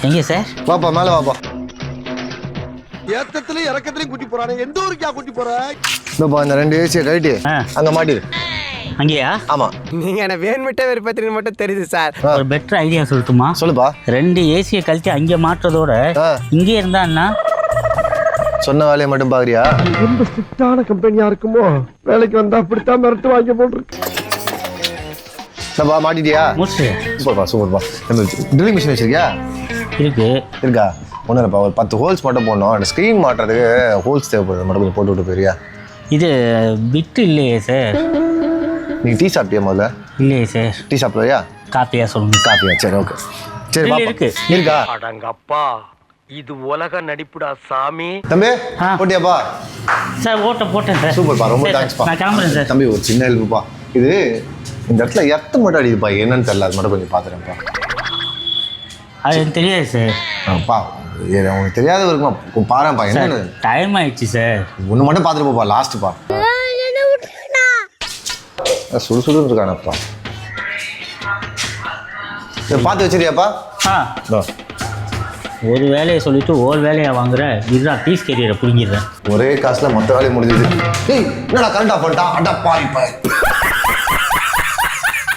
எங்கே சார்? வாப்பா மேலே வாப்பா. ஏத்தத்திலையும் இறக்கத்திலையும் கூட்டி போறானே, எந்த ஊருக்கா கூட்டி போற? இதோப்பா இந்த 2 ஏசியை கழட்டி அங்கே மாட்டிடு. அங்கேயா? ஆமா. நீங்க என்ன வேணுமிட்ட விருப்பத்தின்னு மட்டும் தெரியுது சார். ஒரு பெட்டர் ஐடியா சொல்லட்டுமா? சொல்லுப்பா. 2 ஏசியை கழிச்சு அங்கே மாட்டுறதோட இங்கே இருந்தான்னா சொன்ன வேலையை மட்டும் பாக்குறியா? ரொம்ப ஸ்ட்ரிக்டான கம்பெனியா இருக்குமோ? வேலைக்கு வந்தா அப்படித்தான் மிரட்டு வாங்கி போட்டுருக்கு. என்னப்பா மாட்டிட்டியா? முடிச்சு சூப்பர்ப்பா சூப்பர்ப்பா. ட்ரில்லிங் மிஷின் வச்சிருக்கியா? இருக்கு. இருக்கா? ஒன்றும் இல்லைப்பா, ஒரு 10 ஹோல்ஸ் மட்டும் போடணும். அந்த ஸ்க்ரீன் மாட்டுறதுக்கு ஹோல்ஸ் தேவைப்படுது, மட்டும் கொஞ்சம் போட்டு விட்டு போயிரியா? இது பிட்டு இல்லையே சார். நீ டீ சாப்பிட்டியா முதல்ல? இல்லையே சார். டீ சாப்பிடுறியா? காப்பியா சொல்லுங்க. காப்பியா? சரி ஓகே. சரி இல்ல, பாப்பா. இருக்கு. இருக்கா? அடங்கப்பா, இது உலக நடிப்புடா சாமி. தம்பி போட்டியாப்பா? சார் போட்டேன் சார். சூப்பர்ப்பா, ரொம்ப சரி, தேங்க்ஸ்ப்பா. நான் கிளம்புறேன் சார். தம்பி ஒரு சின்ன ஹெல்ப்புப்பா. இது இந்த இடத்துல எர்த்து மட்டும் அடிக்குதுப்பா, என்னன்னு தெரியல, அது மட்டும் கொஞ்சம் பார்த்துறேன்ப்பா. அது எனக்கு தெரியாது சார். பா உனக்கு தெரியாத இருக்குமா? பாருப்பா என்னன்னு. டைம் ஆயிடுச்சு சார். ஒன்று மட்டும் பார்த்துட்டு போப்பா, லாஸ்ட்டுப்பா. சுடுசுடுன்னு இருக்கானப்பா. இதை பார்த்து வச்சிருக்கியாப்பா? ஒரு வேலையை சொல்லிட்டு ஒரு வேலையை வாங்குற. இதுதான் பீஸ் கேரியரை பிடிங்கிடுறேன். ஒரே காசுல மொத்த வேலையை முடிஞ்சது. ஏய் என்னடா கரண்ட் ஆஃப் பண்ணிட்டான்? அடப்பா இப்ப